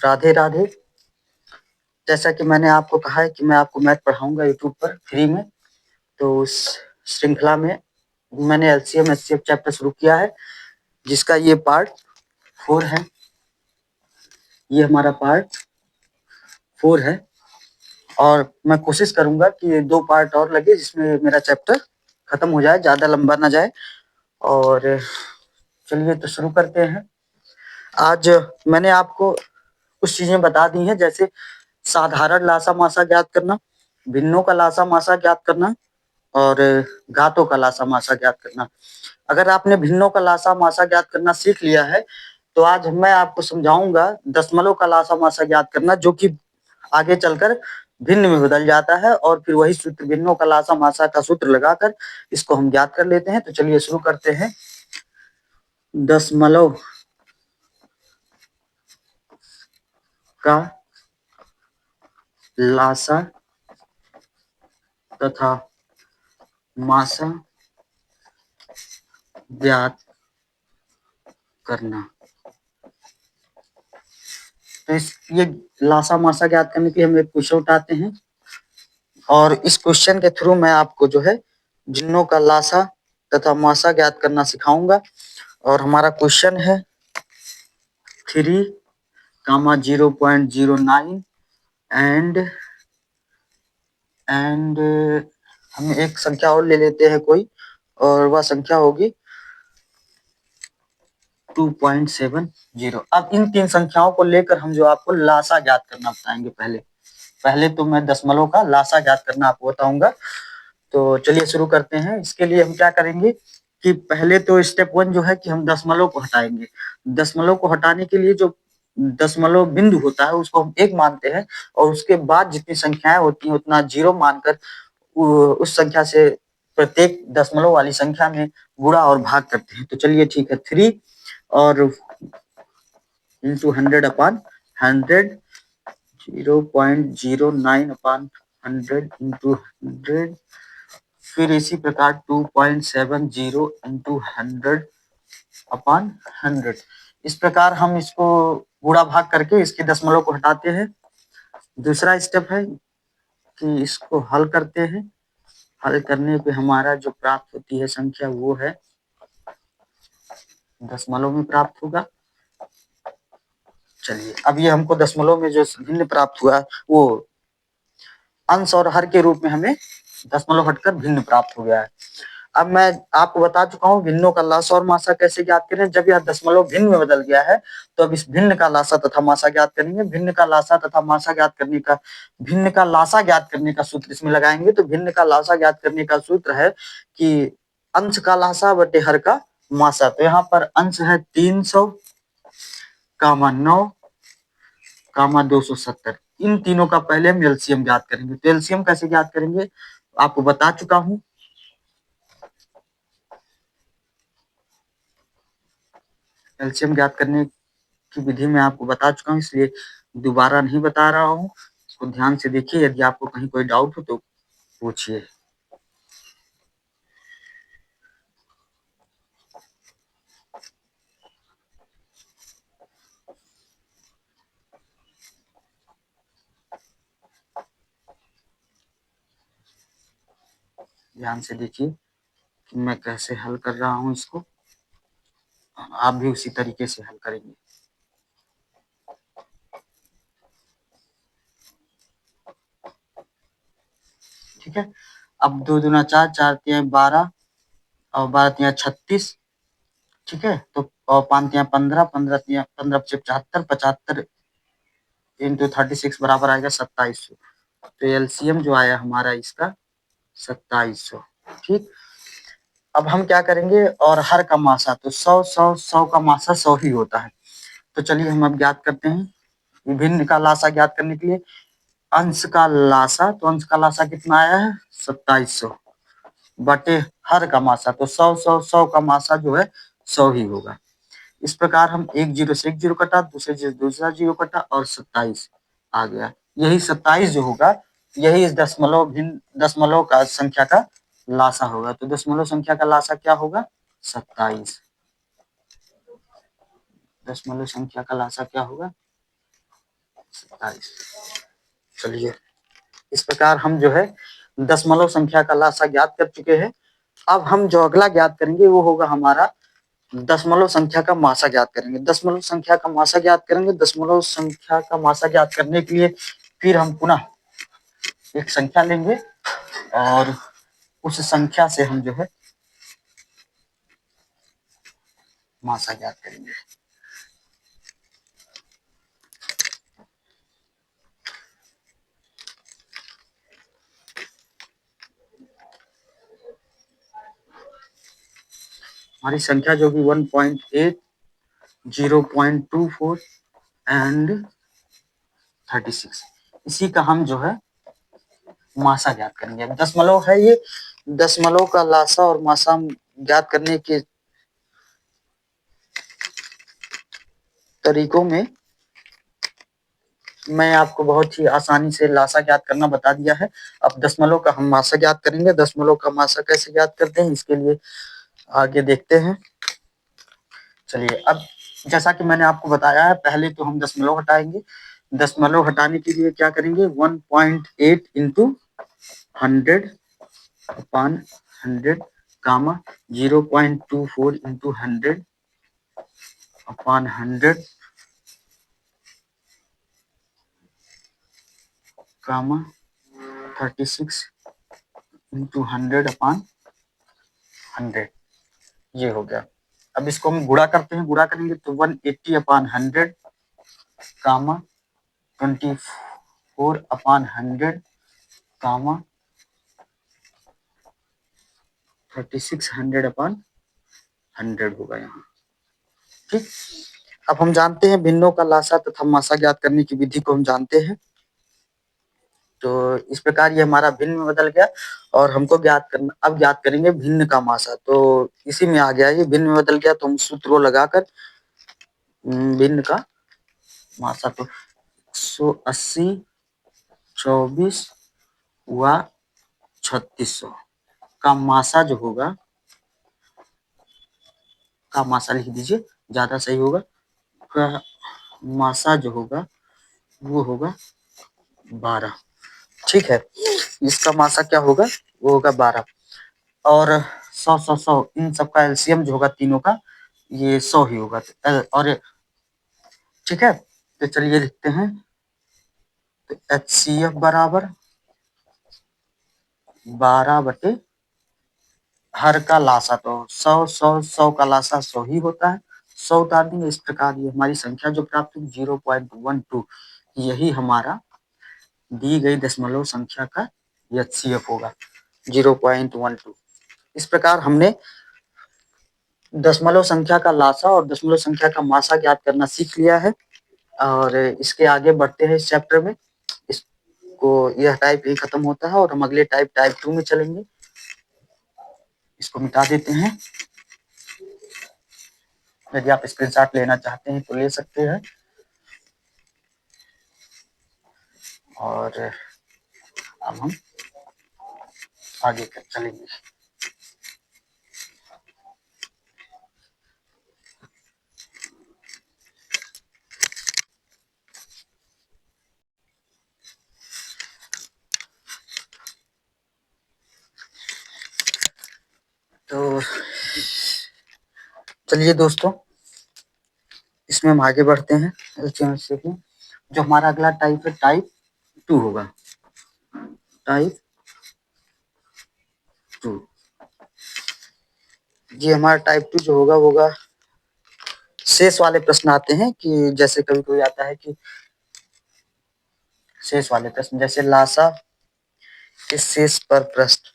राधे राधे। जैसा कि मैंने आपको कहा है कि मैं आपको मैथ पढ़ाऊंगा यूट्यूब पर फ्री में, तो उस श्रृंखला में मैंने एलसीएम एचसीएफ चैप्टर शुरू किया है, जिसका ये पार्ट 4 है। ये हमारा पार्ट 4 है और मैं कोशिश करूंगा कि 2 पार्ट और लगे जिसमें मेरा चैप्टर खत्म हो जाए, ज्यादा लंबा ना जाए। और चलिए तो शुरू करते हैं। आज मैंने आपको कुछ चीजें बता दी हैं, जैसे साधारण लासा मासा ज्ञात करना, भिन्नों का लासा मासा ज्ञात करना और घातों का लासा मासा ज्ञात करना। अगर आपने भिन्नों का लासा मासा ज्ञात करना सीख लिया है तो आज मैं आपको समझाऊंगा दशमलव का लासा मासा ज्ञात करना, जो कि आगे चलकर भिन्न में बदल जाता है और फिर वही सूत्र भिन्नों का लासा मासा का सूत्र लगाकर इसको हम ज्ञात कर लेते हैं। तो चलिए शुरू करते हैं। दशमलव का लासा तथा मासा ज्ञात करना। तो ये लासा मासा ज्ञात करने के लिए हम एक क्वेश्चन उठाते हैं और इस क्वेश्चन के थ्रू मैं आपको जो है भिन्नों का लासा तथा मासा ज्ञात करना सिखाऊंगा। और हमारा क्वेश्चन है 3,0.09 एंड हम एक संख्या और ले लेते हैं कोई, और वह संख्या होगी 2.70। अब इन 3 संख्याओं को लेकर हम जो आपको लासा ज्ञात करना बताएंगे। पहले तो मैं दशमलव का लासा ज्ञात करना आपको बताऊंगा। तो चलिए शुरू करते हैं। इसके लिए हम क्या करेंगे कि पहले तो स्टेप 1 जो है कि हम दशमलव को हटाएंगे। दशमलव को हटाने के लिए जो दशमलव बिंदु होता है उसको हम 1 मानते हैं और उसके बाद जितनी संख्याएं होती हैं उतना 0 मानकर उस संख्या से प्रत्येक दशमलव वाली संख्या में गुणा और भाग करते हैं। तो चलिए ठीक है, 3 और इंटू 100/100, 0.09/100 इंटू 100, फिर इसी प्रकार 2.70 इंटू 100/100। इस प्रकार हम इसको गुणा भाग करके इसके दशमलव को हटाते हैं। दूसरा स्टेप है कि इसको हल करते हैं। हल करने पे हमारा जो प्राप्त होती है संख्या वो है दशमलव में प्राप्त होगा। चलिए अब ये हमको दशमलव में जो भिन्न प्राप्त हुआ वो अंश और हर के रूप में हमें दशमलव हटकर भिन्न प्राप्त हो गया है। अब मैं आपको बता चुका हूँ भिन्नों का लासा और मासा कैसे ज्ञात करें। जब यह दशमलव भिन्न में बदल गया है तो अब इस भिन्न का लासा तथा मासा ज्ञात करेंगे। भिन्न का लासा तथा मासा ज्ञात करने का, भिन्न का लासा ज्ञात करने का सूत्र इसमें लगाएंगे। तो भिन्न का लासा ज्ञात करने का सूत्र है कि अंश का लासा बटे हर का मासा। तो यहाँ पर अंश है 300, 9, 270। इन तीनों का पहले हम एलसीएम ज्ञात करेंगे। तो एलसीएम कैसे ज्ञात करेंगे आपको बता चुका हूं। एलसीएम ज्ञात करने की विधि में आपको बता चुका हूं, इसलिए दोबारा नहीं बता रहा हूं। इसको ध्यान से देखिए, यदि आपको कहीं कोई डाउट हो तो पूछिए। ध्यान से देखिए कि मैं कैसे हल कर रहा हूं इसको, आप भी उसी तरीके से हल करेंगे। ठीक है, अब 2 दूना 4, 4 तिया 12 और 12 तिया 36। ठीक है, तो 5 तिया 15, 15 तिया 15 75, 75 इंटू 36 बराबर आएगा 2700। तो एलसीएम जो आया हमारा इसका 2700। ठीक, अब हम क्या करेंगे, और हर का मासा तो 100, 100, 100 का मासा 100 ही होता है। तो चलिए हम अब ज्ञात करते हैं विभिन्न का लासा ज्ञात करने के लिए अंश का लासा। तो अंश का लासा कितना आया है 2700 बटे हर का मासा। तो 100, 100, 100 का मासा जो है 100 ही होगा। इस प्रकार हम एक जीरो से एक जीरो कटा, दूसरे जीरो दूसरा जीरो कटा और 27 आ गया। यही 27 जो होगा यही इस दशमलव का संख्या का लासा होगा। तो दशमलव संख्या का लासा क्या होगा 27। दशमलव संख्या का लासा क्या होगा 27। चलिए, इस प्रकार हम जो है दशमलव संख्या का लासा ज्ञात कर चुके हैं। अब हम जो अगला ज्ञात करेंगे वो होगा हमारा दशमलव संख्या का मासा ज्ञात करेंगे। दशमलव संख्या का मासा ज्ञात करेंगे। दशमलव संख्या का मासा ज्ञात करने के लिए फिर हम पुनः एक संख्या लेंगे और उस संख्या से हम जो है मासा ज्ञात करेंगे। हमारी संख्या जो कि 1.8, 0.24 एंड 36, इसी का हम जो है मासा ज्ञात करेंगे। दशमलव है ये, दशमलव का लासा और मासा ज्ञात करने के तरीकों में मैं आपको बहुत ही आसानी से लासा ज्ञात करना बता दिया है। अब दशमलव का हम मासा ज्ञात करेंगे। दशमलव का मासा कैसे ज्ञात करते हैं इसके लिए आगे देखते हैं। चलिए, अब जैसा कि मैंने आपको बताया है, पहले तो हम दशमलव हटाएंगे। दशमलव हटाने के लिए क्या करेंगे, 1.8 इंटू 100 अपॉन 100 कामा 0.24 इंटू 100 अपॉन 100 कामा 36 इंटू 100 अपॉन 100। ये हो गया। अब इसको हम गुणा करते हैं। गुणा करेंगे तो 180 अपॉन 100 कामा 24 अपॉन 100 कामा 3600 अपॉन 100 होगा यहाँ। ठीक, अब हम जानते हैं भिन्नों का लासा तथा मासा ज्ञात करने की विधि को हम जानते हैं। तो इस प्रकार ये हमारा भिन्न में बदल गया और हमको ज्ञात करना, अब ज्ञात करेंगे भिन्न का मासा। तो इसी में आ गया, ये भिन्न में बदल गया तो हम सूत्रों लगाकर भिन्न का मासा तो 180, 24 व 3600 का मासा जो होगा, का मासा लिख दीजिए, ज्यादा सही होगा। का मासा जो होगा वो होगा 12। ठीक है, इसका मासा क्या होगा, वो होगा 12 और 100 100 100 इन सबका एलसीएम जो होगा तीनों का, ये 100 ही होगा। और ठीक है, तो चलिए लिखते हैं। तो HCF बराबर 12 बटे हर का लासा, तो 100 100 100 का लासा 100 ही होता है, 100 उतार देंगे। इस प्रकार ये हमारी संख्या जो प्राप्त हुई 0.12, यही हमारा दी गई दशमलव संख्या का HCF होगा 0.12। इस प्रकार हमने दशमलव संख्या का लासा और दशमलव संख्या का मासा ज्ञात करना सीख लिया है। और इसके आगे बढ़ते हैं इस चैप्टर में। इसको, यह टाइप ही खत्म होता है और हम अगले टाइप 2 में चलेंगे। इसको मिटा देते हैं। यदि आप स्क्रीनशॉट लेना चाहते हैं तो ले सकते हैं। और अब हम आगे चलेंगे। तो चलिए दोस्तों, इसमें हम आगे बढ़ते हैं। जो हमारा अगला टाइप है, टाइप 2 होगा। टाइप 2, ये हमारा टाइप 2 जो होगा शेष वाले प्रश्न आते हैं। कि जैसे कभी कोई आता है कि शेष वाले प्रश्न, जैसे लासा के शेष पर प्रश्न,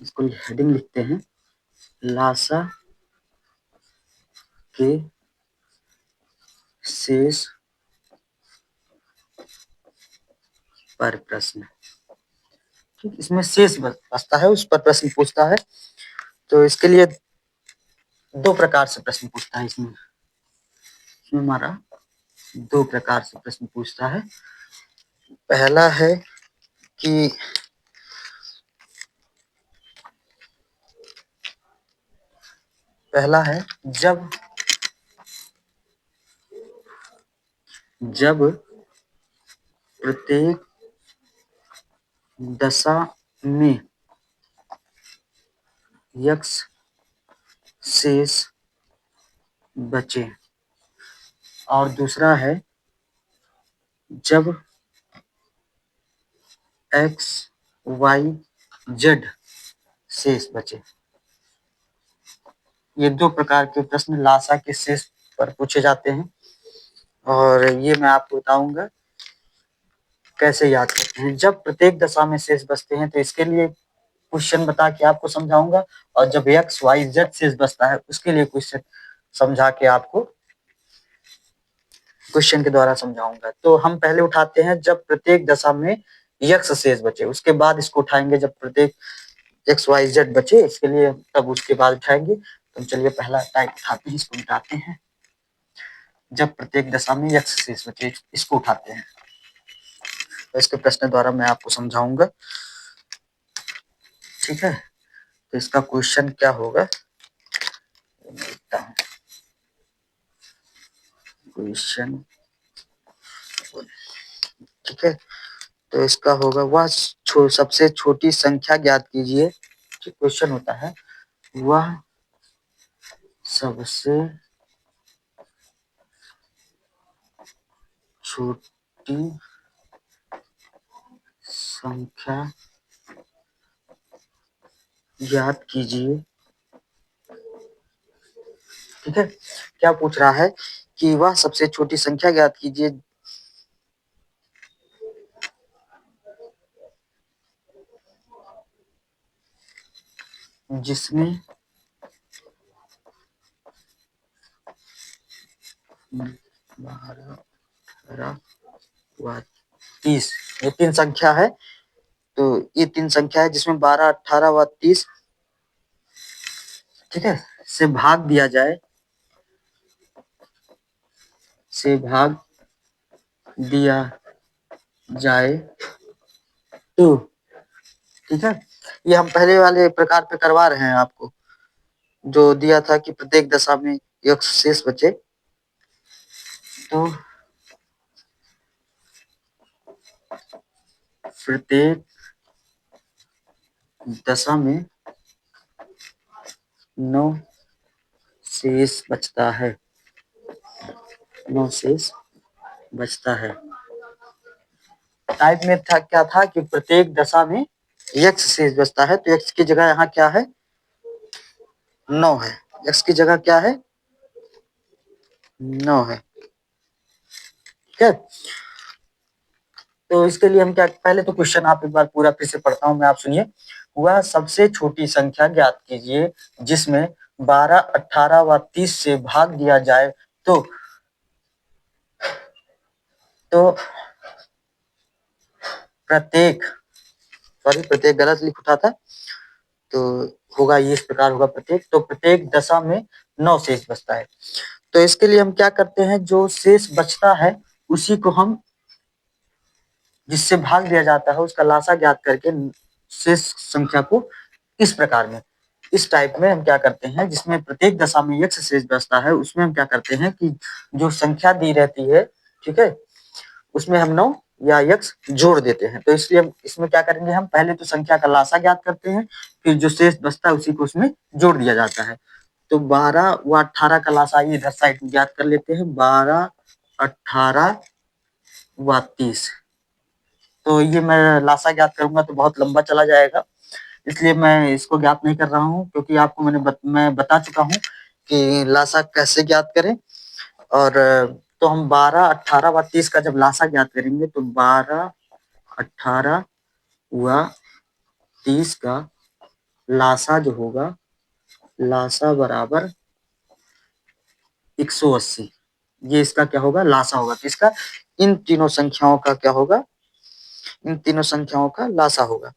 इसको हेडिंग लिखते हैं, लासा के शेष पर प्रश्न। ठीक, इसमें शेष बचता है, उस पर प्रश्न पूछता है। तो इसके लिए दो प्रकार से प्रश्न पूछता है। इसमें हमारा दो प्रकार से प्रश्न पूछता है। पहला है कि जब प्रत्येक दशा में x शेष बचे। और दूसरा है जब x y z शेष बचे। ये दो प्रकार के प्रश्न लासा के शेष पर पूछे जाते हैं और ये मैं आपको बताऊंगा कैसे याद करते हैं। जब प्रत्येक दशा में शेष बचते हैं तो इसके लिए क्वेश्चन बता के आपको समझाऊंगा, और जब x y z शेष बचता है उसके लिए क्वेश्चन समझा के आपको क्वेश्चन के द्वारा समझाऊंगा। तो हम पहले उठाते हैं जब प्रत्येक दशा में x शेष बचे, उसके बाद इसको उठाएंगे जब प्रत्येक x y z बचे, इसके लिए तब उसके बाद उठाएंगे। तो चलिए पहला टाइप उठाते हैं, इसको उठाते हैं। जब प्रत्येक दशा में x शेष बचे, इसको उठाते हैं। तो इसके प्रश्न द्वारा मैं आपको समझाऊंगा, ठीक है। तो इसका क्वेश्चन क्या होगा, क्वेश्चन, ठीक है। तो इसका होगा वह सबसे छोटी संख्या ज्ञात कीजिए। क्वेश्चन होता है वह सबसे छोटी संख्या ज्ञात कीजिए, ठीक है। क्या पूछ रहा है कि वह सबसे छोटी संख्या ज्ञात कीजिए जिसमें 12, 18 व 30, ये तीन संख्या है। तो ये तीन संख्या है जिसमें 12, 18 व 30, ठीक है, से भाग दिया जाए, से भाग दिया जाए तो, ठीक है। ये हम पहले वाले प्रकार पे करवा रहे हैं आपको, जो दिया था कि प्रत्येक दशा में एक शेष बचे। तो प्रत्येक दशा में 9 शेष बचता है, 9 शेष बचता है। टाइप में था क्या था कि प्रत्येक दशा में x शेष बचता है, तो x की जगह यहाँ क्या है, 9 है। x की जगह क्या है, 9 है, ठीक है। तो इसके लिए हम क्या, पहले तो क्वेश्चन आप एक बार पूरा फिर से पढ़ता हूं मैं, आप सुनिए। वह सबसे छोटी संख्या ज्ञात कीजिए जिसमें 12, 18 व 30 से भाग दिया जाए तो प्रत्येक, सॉरी प्रत्येक गलत लिख उठा था, तो होगा ये इस प्रकार होगा प्रत्येक। तो प्रत्येक दशा में 9 शेष बचता है। तो इसके लिए हम क्या करते हैं, जो शेष बचता है उसी को हम, जिससे भाग दिया जाता है उसका लासा ज्ञात करके शेष संख्या को इस प्रकार में, इस टाइप में हम क्या करते हैं, जिसमें प्रत्येक दशा में x शेष बचता है उसमें हम क्या करते हैं कि जो संख्या दी रहती है, ठीक है, उसमें हम 9 या x जोड़ देते हैं। तो इसलिए हम इसमें क्या करेंगे, हम पहले तो संख्या का लासा ज्ञात करते हैं, फिर जो शेष बचता है उसी को उसमें जोड़ दिया जाता है। तो 12 व 18 का लासा इधर साइड में ज्ञात कर लेते हैं, 12, 18 व 30। तो ये मैं लासा ज्ञात करूंगा तो बहुत लंबा चला जाएगा, इसलिए मैं इसको ज्ञात नहीं कर रहा हूँ, क्योंकि आपको मैं बता चुका हूँ कि लासा कैसे ज्ञात करें। और तो हम 12, 18 व 30 का जब लासा ज्ञात करेंगे तो 12, 18 व 30 का लासा जो होगा, लासा बराबर 180, ये इसका क्या होगा, लासा होगा। तो इसका इन तीनों संख्याओं का क्या होगा, इन तीनों संख्याओं का लासा होगा।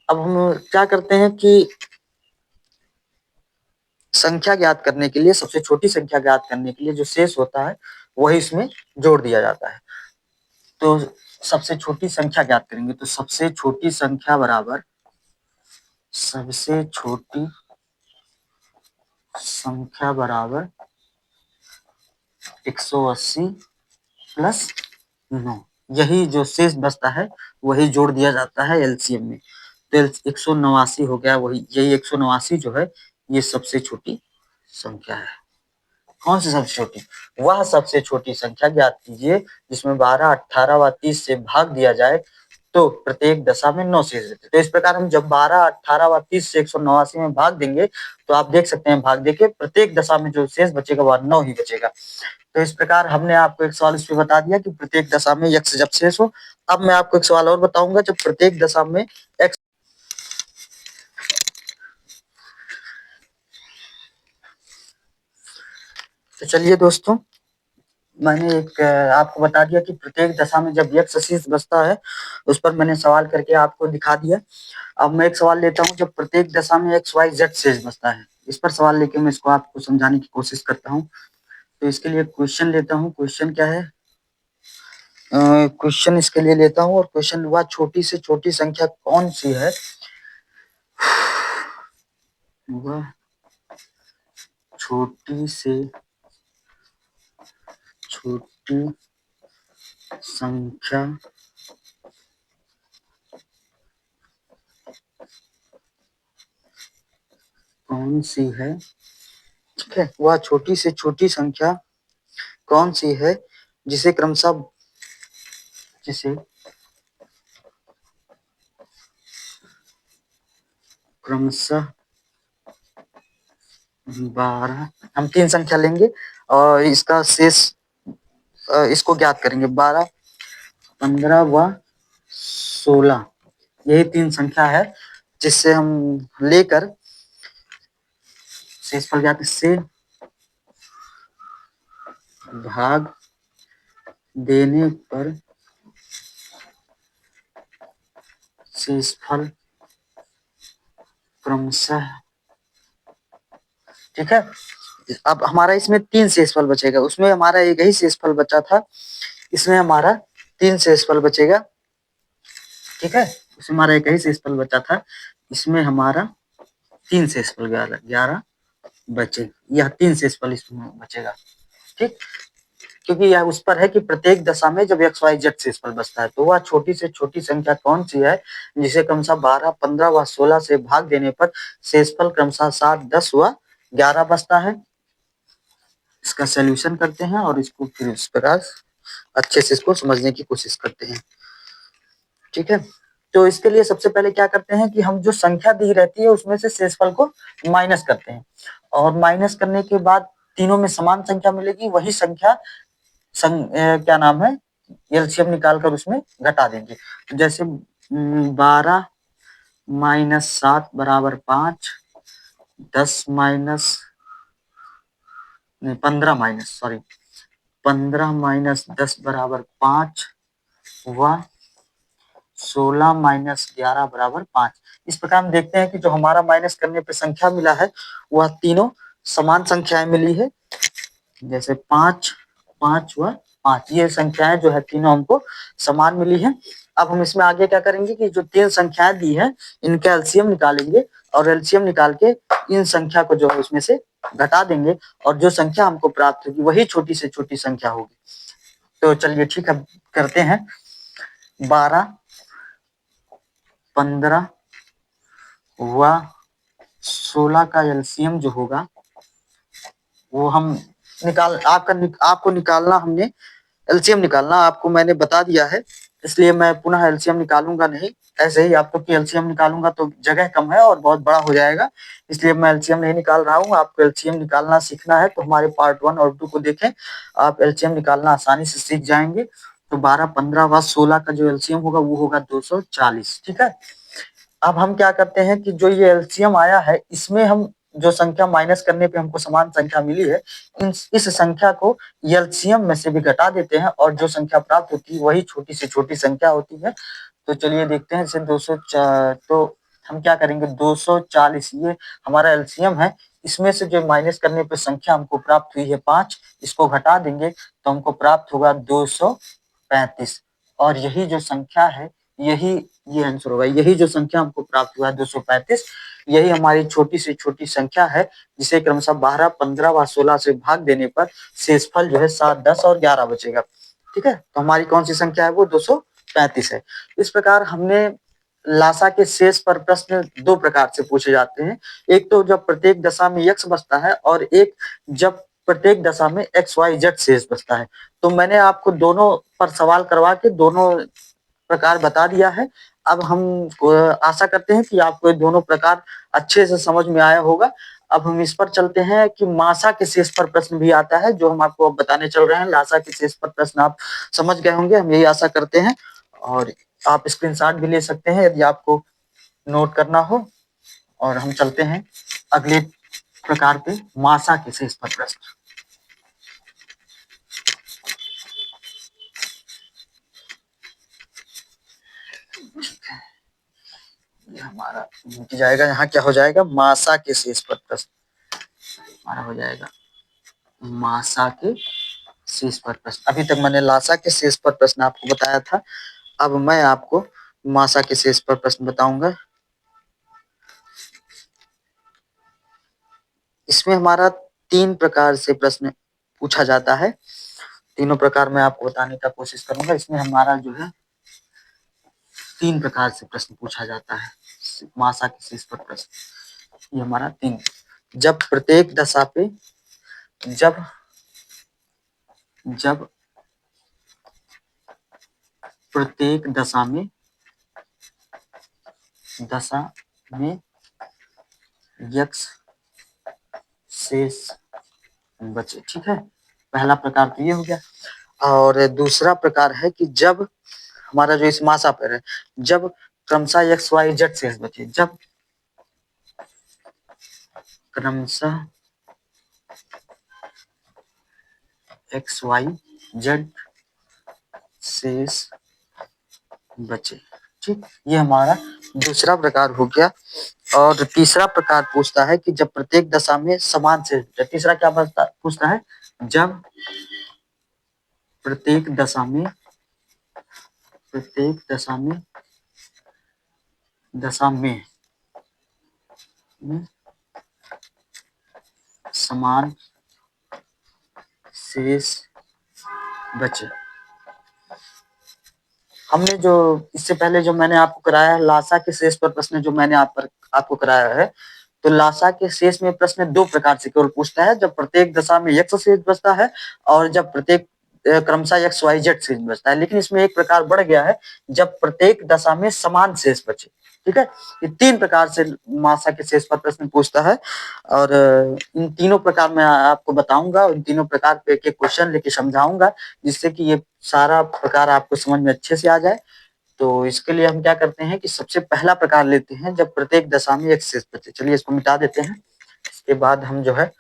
अब हम क्या करते हैं कि संख्या ज्ञात करने के लिए, सबसे छोटी संख्या ज्ञात करने के लिए जो शेष होता है वही इसमें जोड़ दिया जाता है। तो सबसे छोटी संख्या ज्ञात करेंगे, तो सबसे छोटी संख्या बराबर सबसे छोटी संख्या बराबर 180 प्लस 9, यही जो शेष बचता है वही जोड़ दिया जाता है एलसीएम में। तो 189 हो गया, वही यही 189 जो है ये सबसे छोटी संख्या है। कौन सी सबसे छोटी? वह सबसे छोटी संख्या ज्ञात कीजिए जिसमें 12, 18 व 30 से भाग दिया जाए तो प्रत्येक दशा में 9 शेष रहते। तो इस प्रकार हम जब 12, 18 व 30 से 189 में भाग देंगे तो आप देख सकते हैं भाग देके प्रत्येक दशा में जो शेष बचेगा वह 9 ही बचेगा। तो इस प्रकार हमने आपको एक सवाल इस पे बता दिया कि प्रत्येक दशा में x जब शेष हो। अब मैं आपको एक सवाल और बताऊंगा, जब प्रत्येक दशा में x। तो चलिए दोस्तों, मैंने एक आपको बता दिया कि प्रत्येक दशा में जब x शेष बचता है उस पर मैंने सवाल करके आपको दिखा दिया। अब मैं एक सवाल लेता हूं, जब प्रत्येक दशा में x y z शेष बचता है, इस पर सवाल लेके मैं इसको आपको समझाने की कोशिश करता हूं। तो इसके लिए क्वेश्चन लेता हूं। क्वेश्चन क्या है? क्वेश्चन इसके लिए लेता हूं, और क्वेश्चन वह छोटी से छोटी संख्या कौन सी है, वह छोटी से छोटी संख्या कौन सी है, ठीक है, वह छोटी से छोटी संख्या कौन सी है जिसे क्रमशः 12, हम 3 संख्या लेंगे और इसका शेष इसको ज्ञात करेंगे। 12, 15 व 16, यही 3 संख्या है जिससे हम लेकर शेषफल ज्ञात, से भाग देने पर शेषफल क्रमशः, ठीक है। अब हमारा इसमें 3 शेषफल बचेगा, उसमें हमारा एक ही शेषफल बचा था, इसमें हमारा 3 शेषफल बचेगा, ठीक है। इसमें हमारा एक ही शेषफल बचा था, इसमें हमारा 3 शेषफल 11 बचे, यह 3 शेषफल इसमें बचेगा, ठीक। क्योंकि यह उस पर है कि प्रत्येक दशा में जब एक्स वाई जेड शेषफल बचता है तो वह छोटी से छोटी संख्या कौन सी है जिसे क्रमशः 12, 15 व 16 से भाग देने पर शेषफल क्रमशः 7, 10 व 11 बचता है। इसका सॉल्यूशन करते हैं और इसको फिर इस प्रकार अच्छे से इसको समझने की कोशिश करते हैं, ठीक है। तो इसके लिए सबसे पहले क्या करते हैं कि हम जो संख्या दी रहती है उसमें से शेषफल को माइनस करते हैं, और माइनस करने के बाद तीनों में समान संख्या मिलेगी, वही संख्या क्या नाम है, एलसीएम निकालकर उसमें घटा देंगे। तो जैसे 12 माइनस 7 बराबर 5, 10 माइनस नहीं 15 माइनस सॉरी 15 माइनस 10 बराबर 5 व 16 माइनस 11 बराबर 5। इस प्रकार हम देखते हैं कि जो हमारा माइनस करने पे संख्या मिला है वह तीनों समान संख्याएं मिली है, जैसे 5, 5 व 5, ये संख्याएं जो है तीनों हमको समान मिली है। अब हम इसमें आगे क्या करेंगे कि जो 3 संख्याएं दी हैं इनका एलसीएम निकालेंगे, और एलसीएम निकाल के इन संख्या को जो है उसमें से घटा देंगे, और जो संख्या हमको प्राप्त होगी वही छोटी से छोटी संख्या होगी। तो चलिए ठीक है, करते हैं। 12, 15 व 16 का एलसीएम जो होगा वो हम आपको निकालना, हमने एलसीएम निकालना आपको मैंने बता दिया है, इसलिए मैं पुनः एलसीएम निकालूंगा नहीं। ऐसे ही आपको कि एलसीएम निकालूंगा तो जगह कम है और बहुत बड़ा हो जाएगा, इसलिए मैं एलसीएम नहीं निकाल रहा हूँ। आपको एलसीएम निकालना सीखना है तो हमारे पार्ट 1 और 2 को देखें, आप एलसीएम निकालना आसानी से सीख जाएंगे। तो 12, 15 व 16 का जो एलसीएम होगा वो होगा 240, ठीक है। अब हम क्या करते हैं कि जो ये एलसीएम आया है इसमें हम जो संख्या माइनस करने पे हमको समान संख्या मिली है, इस संख्या को एलसीएम में से भी घटा देते हैं, और जो संख्या प्राप्त होती है वही छोटी से छोटी संख्या होती है। तो चलिए देखते हैं, जैसे 204, तो हम क्या करेंगे 240 ये हमारा एलसीएम है, इसमें से जो माइनस करने पे संख्या हमको प्राप्त हुई है 5, इसको घटा देंगे तो हमको प्राप्त होगा 235, और यही जो संख्या है यही ये आंसर होगा। यही जो संख्या हमको प्राप्त हुआ है 235, यही हमारी छोटी से छोटी संख्या है जिसे क्रमशः 12, 15 व 16 से भाग देने पर शेषफल जो है 7, 10 और 11 बचेगा। ठीक है, तो हमारी कौन सी संख्या है, वो 235 है। इस प्रकार हमने लासा के शेष पर प्रश्न दो प्रकार से पूछे जाते हैं। एक तो जब प्रत्येक दशा में x बचता है, और एक जब प्रत्येक दशा में x y z शेष बचता है। तो मैंने आपको दोनों पर सवाल करवा के दोनों प्रकार बता दिया है। अब हम आशा करते हैं कि आपको ये दोनों प्रकार अच्छे से समझ में आया होगा। अब हम इस पर चलते हैं कि मासा के शेष पर प्रश्न भी आता है, जो हम आपको अब बताने चल रहे हैं। लासा के शेष पर प्रश्न आप समझ गए होंगे, हम यही आशा करते हैं। और आप स्क्रीनशॉट भी ले सकते हैं यदि आपको नोट करना हो। और हम चलते हैं अगले प्रकार पे, मासा के शेष पर प्रश्न। ये हमारा मिट जाएगा, यहाँ क्या हो जाएगा, मासा के शेष पर प्रश्न हमारा हो जाएगा मासा के शेष पर प्रश्न। अभी तक मैंने लासा के शेष पर प्रश्न आपको बताया था, अब मैं आपको मासा के शेष पर प्रश्न बताऊंगा। इसमें हमारा 3 प्रकार से प्रश्न पूछा जाता है। तीनों प्रकार मैं आपको बताने का कोशिश करूंगा। इसमें हमारा जो है 3 प्रकार से प्रश्न पूछा जाता है मासा के शेष पर प्रश्न। ये हमारा 3, जब प्रत्येक दशा पे जब प्रत्येक दशा में x शेष बचे। ठीक है, पहला प्रकार तो ये हो गया। और दूसरा प्रकार है कि जब हमारा जो इस मासा पर है, जब क्रमशः x y z शेष बचे, जब क्रमशः x y z शेष बचे। ठीक, ये हमारा दूसरा प्रकार हो गया। और तीसरा प्रकार पूछता है कि जब प्रत्येक दशा में समान शेष बचे। तीसरा क्या पूछता है, जब प्रत्येक दशा में समान शेष बचे। हमने जो इससे पहले जो मैंने आपको कराया है लासा के शेष पर प्रश्न, जो मैंने आपको कराया है, तो लासा के शेष में प्रश्न 2 प्रकार से केवल पूछता है, जब प्रत्येक दशा में x शेष बचता है और जब प्रत्येक क्रमशः x y z शेष बचता है। लेकिन इसमें एक प्रकार बढ़ गया है, जब प्रत्येक दशा में समान शेष बचे। ठीक है, ये 3 प्रकार से मासा के शेष पर प्रश्न पूछता है। और इन तीनों प्रकार मैं आपको बताऊंगा, इन तीनों प्रकार पे एक क्वेश्चन लेके समझाऊंगा, जिससे कि ये सारा प्रकार आपको समझ में अच्छे से आ जाए। तो इसके लिए हम क्या करते हैं कि सबसे पहला प्रकार लेते हैं, जब प्रत्येक दशा में एक शेष बचे। चलिए इसको मिटा देते हैं, इसके बाद हम जो है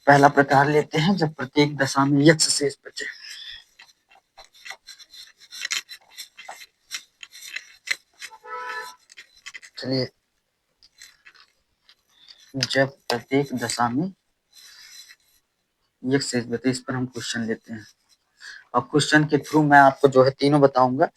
पहला प्रकार लेते हैं, जब प्रत्येक दशा में एक शेष बचे। चलिए, जब प्रत्येक दशा में एक शेष बचे, इस पर हम क्वेश्चन लेते हैं। और क्वेश्चन के थ्रू मैं आपको जो है तीनों बताऊंगा।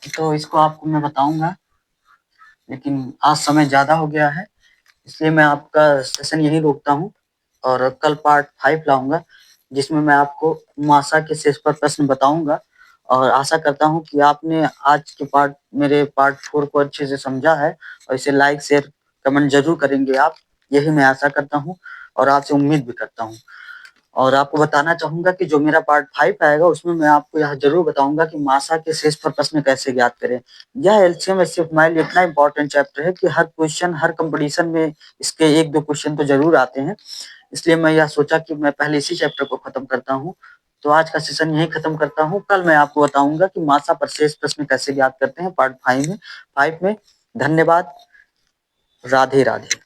तो इसको आपको मैं बताऊंगा, लेकिन आज समय ज्यादा हो गया है, इसलिए मैं आपका सेशन यहीं रोकता हूँ। और कल पार्ट 5 लाऊंगा, जिसमें मैं आपको मासा के शेष पर प्रश्न बताऊंगा। और आशा करता हूँ कि आपने आज के मेरे पार्ट 4 को अच्छे से समझा है, और इसे लाइक शेयर कमेंट जरूर करेंगे आप, यही मैं आशा करता हूँ और आपसे उम्मीद भी करता हूँ। और आपको बताना चाहूंगा कि जो मेरा पार्ट 5 आएगा, उसमें मैं आपको यह जरूर बताऊंगा कि मासा के शेष पर प्रश्न कैसे ज्ञात करें। यह एलसीएम एचसीएफ माइल इतना इंपॉर्टेंट चैप्टर है कि हर क्वेश्चन, हर कंपटीशन में इसके 1-2 क्वेश्चन तो जरूर आते हैं। इसलिए मैं यह सोचा कि मैं पहले इसी चैप्टर को खत्म करता हूँ। तो आज का सेशन यही खत्म करता हूँ। कल मैं आपको बताऊंगा कि मासा पर शेष प्रश्न कैसे ज्ञात करते हैं पार्ट 5 में। धन्यवाद, राधे राधे।